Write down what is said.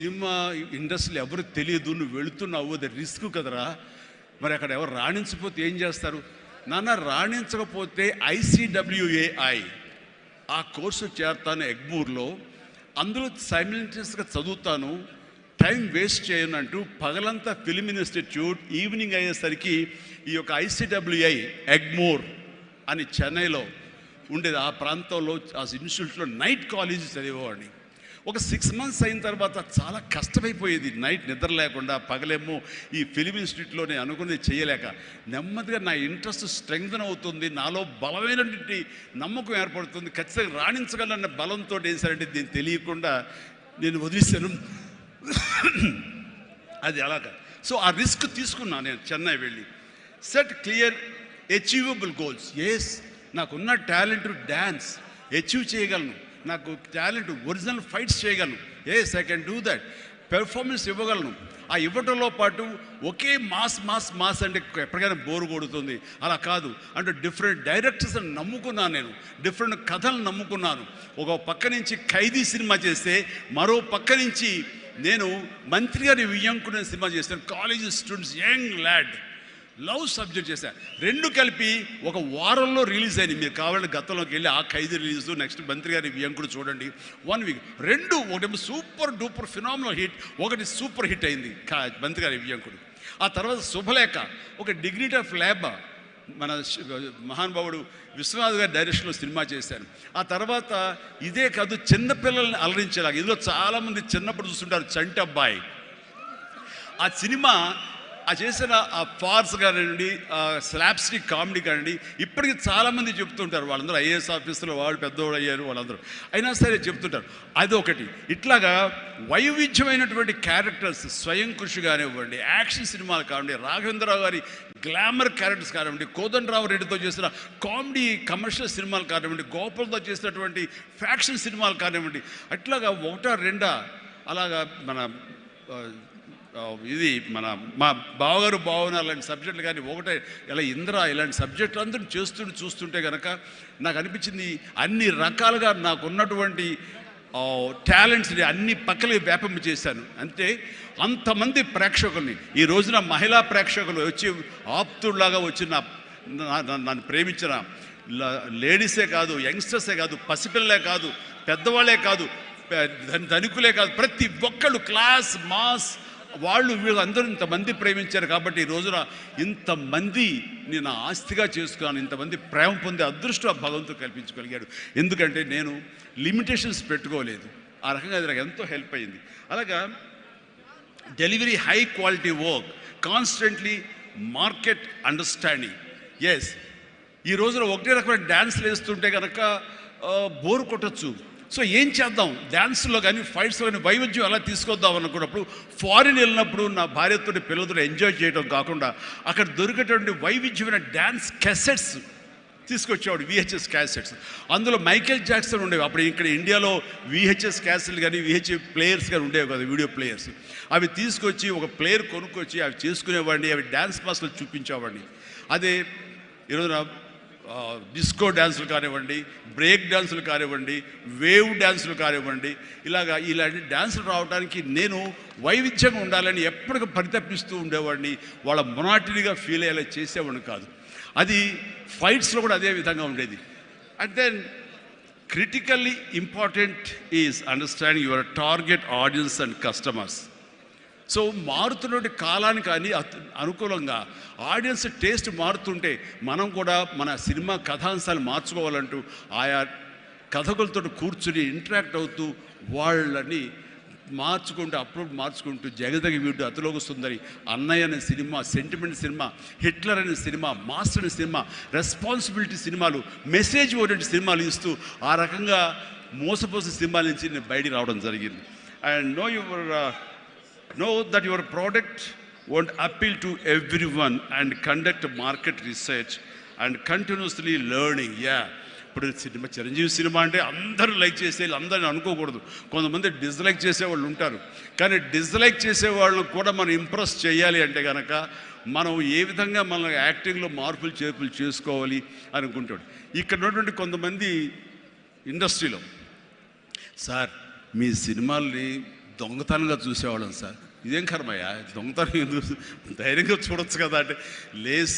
Cinema ఇండస్ట్రీలో ఎవరు తెలియదు, నువ్వు వెళుతున్నావు, అది రిస్క్ కదరా. మరి అక్కడ ఎవరు రాణించకపోతే ఏం చేస్తారు? నాన్న రాణించకపోతే ICWAI ఆ కోర్సు చేస్తాను ఎగ్మూర్లో, అందులో సైమిల్టేనియస్గా చదువుతాను, టైం వేస్ట్ చేయను అంటూ పగలంతా ఫిల్మ్ ఇన్స్టిట్యూట్, ఈవినింగ్ అయ్యేసరికి ఈ యొక్క ICWAI ఎగ్మూర్ అని చెన్నైలో ఉండేది. ఆ ప్రాంతంలో ఆ ఇన్స్టిట్యూట్లో నైట్ కాలేజీ చదివేవాడిని. ఒక 6 months అయిన తర్వాత చాలా కష్టమైపోయేది, నైట్ నిద్ర లేకుండా, పగలేమో ఈ ఫిలిం ఇన్స్టిట్యూట్లో నేను అనుకున్నది చేయలేక నెమ్మదిగా నా ఇంట్రెస్ట్ స్ట్రెంగ్తన్ అవుతుంది, నాలో బలమైనటువంటి నమ్మకం ఏర్పడుతుంది, ఖచ్చితంగా రాణించగలన్న బలంతో వేసారంటే దీన్ని తెలియకుండా నేను వదిలేశాను. అది అలాగా. సో ఆ రిస్క్ తీసుకున్నాను నేను. చెన్నై వెళ్ళి set clear achievable goals. Yes, నాకున్న టాలెంట్ డ్యాన్స్ అచీవ్ చేయగలను, నాకు టాలెంట్ ఒరిజినల్ ఫైట్స్ చేయగలను. Yes, I can do that. Performance ఇవ్వగలను. ఆ ఇవ్వటంలో పాటు ఒకే మాస్ మాస్ మాస్ అంటే ఎప్పటికైనా బోరు కొడుతుంది. అలా కాదు, అంటే డిఫరెంట్ డైరెక్టర్స్ని నమ్ముకున్నాను నేను, డిఫరెంట్ కథలను నమ్ముకున్నాను. ఒక పక్క నుంచి ఖైదీ సినిమా చేస్తే, మరో పక్క నుంచి నేను మంత్రి గారి వియ్యంకునే సినిమా చేశాను. College students, young lad, love subject చేశాను. రెండు కలిపి ఒక వారంలో రిలీజ్ అయింది. మీరు కావాలంటే గతంలోకి వెళ్ళి ఆ ఖైదీ రిలీజ్, నెక్స్ట్ మంత్రి గారి వ్యంకుడు చూడండి. 1 week రెండు, ఒకటి సూపర్ డూపర్ ఫినామినల్ హిట్, ఒకటి సూపర్ హిట్ అయింది మంత్రి గారి వ్యంకుడు. ఆ తర్వాత శుభలేఖ, ఒక డిగ్నిటీ ఆఫ్ లేబర్, మన మహానుభావుడు విశ్వనాథ్ గారి డైరెక్షన్లో సినిమా చేశాను. ఆ తర్వాత ఇదే కాదు, చిన్నపిల్లల్ని అలరించేలాగా, ఇందులో చాలామంది చిన్నప్పుడు చూస్తుంటారు చంటి అబ్బాయి. ఆ సినిమా ఆ చేసిన ఆ ఫార్స్ కానివ్వండి, స్లాప్స్టిక్ కామెడీ కానివ్వండి, ఇప్పటికీ చాలామంది చెప్తుంటారు, వాళ్ళందరూ IAS ఆఫీసులో వాళ్ళు పెద్దవాళ్ళు అయ్యారు, వాళ్ళందరూ అయినా సరే చెప్తుంటారు. అదొకటి. ఇట్లాగా వైవిధ్యమైనటువంటి క్యారెక్టర్స్, స్వయం కృషి కానివ్వండి, యాక్షన్ సినిమాలు కానివ్వండి, రాఘవేంద్రరావు గారి గ్లామర్ క్యారెక్టర్స్ కానివ్వండి, కోదండరావు రెడ్డితో చేసిన కామెడీ కమర్షియల్ సినిమాలు కానివ్వండి, గోపాల్తో చేసినటువంటి ఫ్యాక్షన్ సినిమాలు కానివ్వండి, అట్లాగా ఒకటా రెండా అలాగా మన ఇది మా బావగారు బావన అలాంటి సబ్జెక్టులు కానీ, ఒకటే ఇలా ఇంద్ర ఇలాంటి సబ్జెక్టులు అందరూ చూస్తుంటే కనుక నాకు అనిపించింది, అన్ని రకాలుగా నాకున్నటువంటి టాలెంట్స్ని అన్ని పక్కలకి వ్యాపింప చేశాను. అంటే అంతమంది ప్రేక్షకుల్ని ఈ రోజున మహిళా ప్రేక్షకులు వచ్చి ఆప్తుల్లాగా వచ్చి నన్ను ప్రేమించిన లేడీసే కాదు, యంగ్స్టర్సే కాదు, పసిపిల్లలే కాదు, పెద్దవాళ్ళే కాదు, ధనికులే కాదు, ప్రతి ఒక్కళ్ళు క్లాస్ మాస్ వాళ్ళు వీళ్ళు అందరూ ఇంతమంది ప్రేమించారు. కాబట్టి ఈ రోజున ఇంతమంది నేను ఆస్తిగా చేసుకున్నాను, ఇంతమంది ప్రేమ పొందే అదృష్టం ఆ భగవంతుడు కల్పించగలిగాడు. ఎందుకంటే నేను లిమిటేషన్స్ పెట్టుకోలేదు. ఆ రకంగా అది నాకు ఎంతో హెల్ప్ అయింది. అలాగా delivery, high quality work, constantly market understanding. Yes, ఈ రోజున ఒకటే రకమైన డ్యాన్స్లు వేస్తుంటే కనుక బోరు కొట్టచ్చు. సో ఏం చేద్దాం, డ్యాన్స్లో కానీ ఫైట్స్లో కానీ వైవిధ్యం ఎలా తీసుకొద్దాం అనుకున్నప్పుడు, ఫారిన్ వెళ్ళినప్పుడు నా భార్యతో పిల్లలతో ఎంజాయ్ చేయడం కాకుండా అక్కడ దొరికేటువంటి వైవిధ్యమైన డ్యాన్స్ క్యాసెట్స్ తీసుకొచ్చేవాడు, VHS క్యాసెట్స్. అందులో మైకేల్ జాక్సన్ ఉండేవి. అప్పుడు ఇక్కడ ఇండియాలో VHS క్యాసెట్లు కానీ VHS ప్లేయర్స్ కానీ ఉండేవి కదా, వీడియో ప్లేయర్స్. అవి తీసుకొచ్చి ఒక ప్లేయర్ కొనుక్కొచ్చి అవి చేసుకునేవాడిని, అవి డ్యాన్స్ క్లాస్లో చూపించేవాడిని. అదే ఈరోజున డిస్కో డ్యాన్సులు కానివ్వండి, బ్రేక్ డ్యాన్సులు కానివ్వండి, వేవ్ డ్యాన్సులు కానివ్వండి, ఇలాంటి డ్యాన్సులు రావడానికి నేను వైవిధ్యంగా ఉండాలని ఎప్పటికీ పరితపిస్తూ ఉండేవాడిని. వాళ్ళ మొనాటినిగా ఫీల్ అయ్యేలా చేసేవాడిని కాదు. అది ఫైట్స్లో కూడా అదే విధంగా ఉండేది. And then critically important is understanding your target audience and customers. So మారుతున్నటువంటి కాలానికి అనుకూలంగా ఆడియన్స్ టేస్ట్ మారుతుంటే మనం కూడా మన సినిమా కథాంశాలు మార్చుకోవాలంటూ ఆయా కథకులతో కూర్చుని ఇంటరాక్ట్ అవుతూ వాళ్ళని మార్చుకుంటూ అప్లోడ్ మార్చుకుంటూ జగదగ వీడు అతిలోక సుందరి, అన్నయ్య అనే సినిమా, సెంటిమెంట్ సినిమా, హిట్లర్ అనే సినిమా, మాస్టర్ అనే సినిమా, రెస్పాన్సిబిలిటీ సినిమాలు, మెసేజ్ ఓరియంటెడ్ సినిమాలు ఇస్తూ ఆ రకంగా మోసపోసే సినిమాల నుంచి నేను బయటికి రావడం జరిగింది. And know that your product won't appeal to everyone and conduct market research and continuously learning. ఇప్పుడు సినిమా, చిరంజీవి సినిమా అంటే అందరూ లైక్ చేసే అందరిని అనుకోకూడదు. కొంతమంది డిస్లైక్ చేసేవాళ్ళు ఉంటారు. కానీ డిస్లైక్ చేసేవాళ్ళను కూడా మనం ఇంప్రెస్ చేయాలి అంటే కనుక మనం ఏ విధంగా మన యాక్టింగ్లో మార్పులు చేర్పులు చేసుకోవాలి అనుకుంటాడు. ఇక్కడ ఉన్నటువంటి కొంతమంది ఇండస్ట్రీలో, సార్ మీ సినిమాల్ని దొంగతనంగా చూసేవాళ్ళం సార్. ఇదేం కర్మయ్యా, దొంగతనం ఎందుకు, ధైర్యంగా చూడొచ్చు కదా అంటే, లేదు